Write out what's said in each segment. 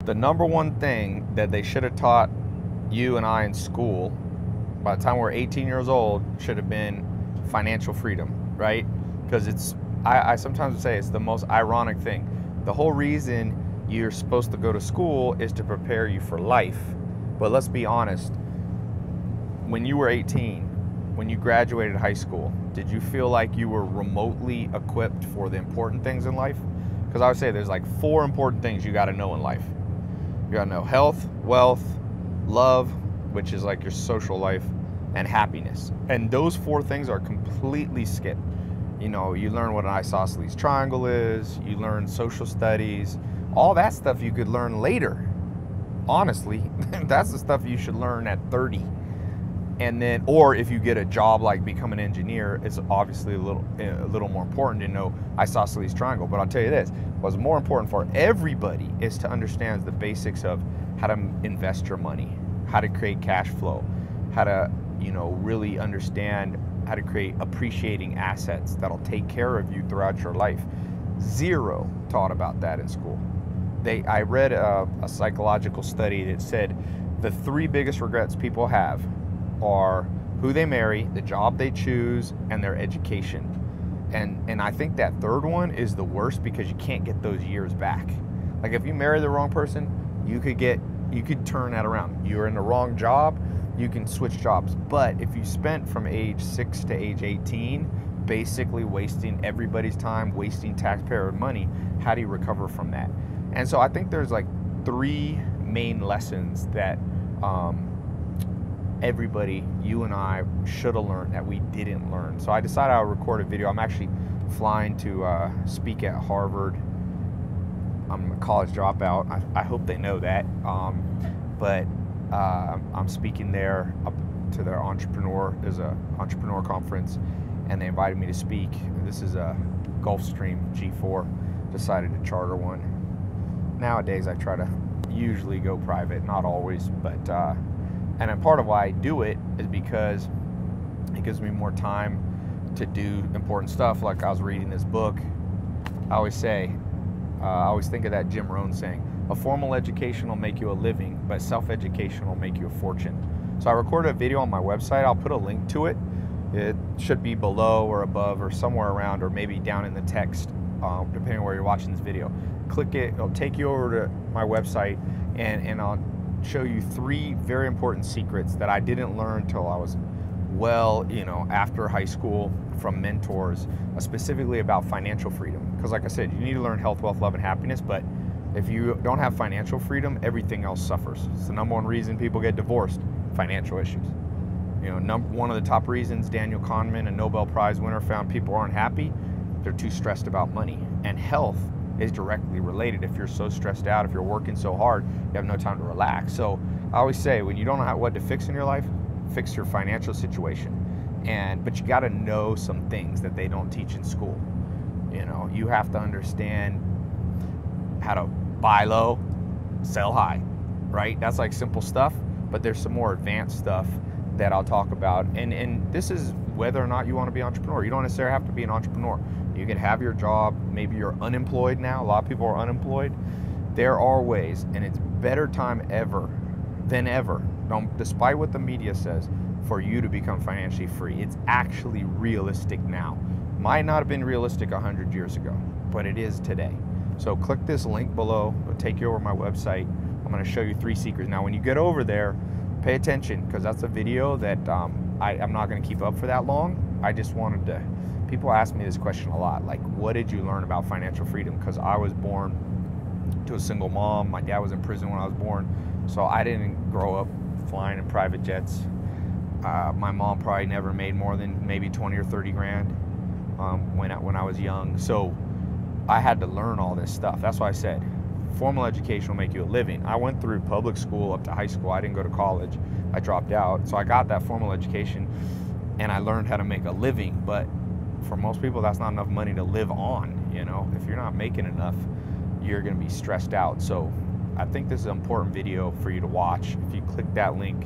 The number one thing that they should have taught you and I in school by the time we're 18 years old should have been financial freedom, right? Because I sometimes say it's the most ironic thing. The whole reason you're supposed to go to school is to prepare you for life. But let's be honest, when you were 18, when you graduated high school, did you feel like you were remotely equipped for the important things in life? Because I would say there's like 4 important things you got to know in life. You got to know health, wealth, love, which is like your social life, and happiness. And those 4 things are completely skipped. You know, you learn what an isosceles triangle is, you learn social studies, all that stuff you could learn later. Honestly, that's the stuff you should learn at 30. And then, or if you get a job like become an engineer, it's obviously a little more important to know isosceles triangle. But I'll tell you this, what's more important for everybody is to understand the basics of how to invest your money, how to create cash flow, how to, really understand how to create appreciating assets that'll take care of you throughout your life. Zero taught about that in school. I read a psychological study that said the 3 biggest regrets people have are who they marry, the job they choose, and their education. And I think that 3rd one is the worst because you can't get those years back. Like if you marry the wrong person, you could turn that around. You're in the wrong job, you can switch jobs. But if you spent from age 6 to age 18 basically wasting everybody's time, wasting taxpayer money, how do you recover from that? And so I think there's like 3 main lessons that everybody, you and I, should have learned that we didn't learn. So I decided I'll record a video. I'm actually flying to speak at Harvard. I'm a college dropout. I hope they know that. But I'm speaking there up to their there's a entrepreneur conference, and they invited me to speak. This is a Gulfstream G4. Decided to charter one. Nowadays I try to usually go private, not always, but and then part of why I do it is because it gives me more time to do important stuff. Like I was reading this book. I always think of that Jim Rohn saying, a formal education will make you a living, but self-education will make you a fortune. So I recorded a video on my website. I'll put a link to it. It should be below or above or somewhere around, or maybe down in the text, depending on where you're watching this video. Click it, it'll take you over to my website, and I'll show you 3 very important secrets that I didn't learn till I was after high school from mentors, specifically about financial freedom. Because like I said, you need to learn health, wealth, love, and happiness, but if you don't have financial freedom, everything else suffers. It's the number 1 reason people get divorced, financial issues. One of the top reasons Daniel Kahneman, a Nobel Prize winner, found people aren't happy, they're too stressed about money. And health is directly related. If you're so stressed out, if you're working so hard, you have no time to relax. So I always say, when you don't know what to fix in your life, fix your financial situation. But you got to know some things that they don't teach in school. You have to understand how to buy low, sell high, right? That's like simple stuff, but there's some more advanced stuff that I'll talk about. And this is whether or not you want to be an entrepreneur. You don't necessarily have to be an entrepreneur. You can have your job. Maybe you're unemployed now. A lot of people are unemployed. There are ways, and it's better time ever than ever, despite what the media says, for you to become financially free. It's actually realistic now. Might not have been realistic 100 years ago, but it is today. So click this link below. It'll take you over to my website. I'm going to show you 3 secrets. Now, when you get over there, pay attention, because that's a video that I'm not going to keep up for that long. I just wanted to, people ask me this question a lot, like, what did you learn about financial freedom? Because I was born to a single mom. My dad was in prison when I was born, so I didn't grow up flying in private jets. My mom probably never made more than maybe 20 or 30 grand when I was young. So I had to learn all this stuff. That's why I said formal education will make you a living. I went through public school up to high school. I didn't go to college. I dropped out. So I got that formal education and I learned how to make a living. But for most people, that's not enough money to live on. If you're not making enough, you're going to be stressed out. So I think this is an important video for you to watch. If you click that link,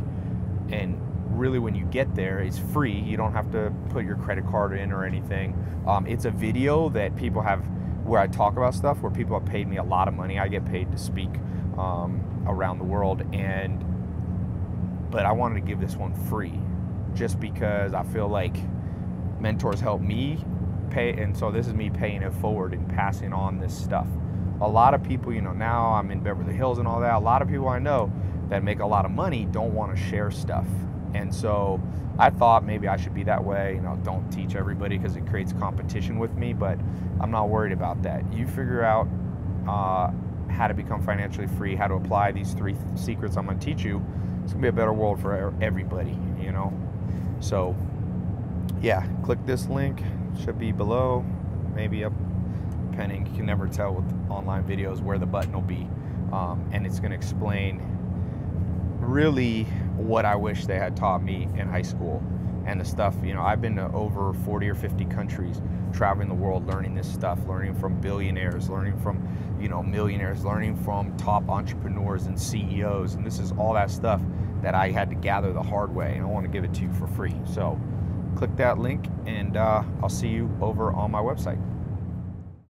and really when you get there, it's free. You don't have to put your credit card in or anything. It's a video that people have where I talk about stuff where people have paid me a lot of money. I get paid to speak around the world, but I wanted to give this one free, just because I feel like mentors help me pay, and so this is me paying it forward and passing on this stuff. A lot of people, you know, now I'm in Beverly Hills and all that, a lot of people I know that make a lot of money don't want to share stuff. And so I thought maybe I should be that way, you know, don't teach everybody because it creates competition with me, but I'm not worried about that. You figure out how to become financially free, how to apply these 3 secrets I'm going to teach you. It's going to be a better world for everybody, you know. So yeah, click this link, should be below, maybe up, depending. You can never tell with online videos where the button will be, and it's going to explain really what I wish they had taught me in high school. And the stuff, you know, I've been to over 40 or 50 countries, traveling the world, learning this stuff, learning from billionaires, learning from, you know, millionaires, learning from top entrepreneurs and CEOs. And this is all that stuff that I had to gather the hard way, and I want to give it to you for free. So click that link, and I'll see you over on my website.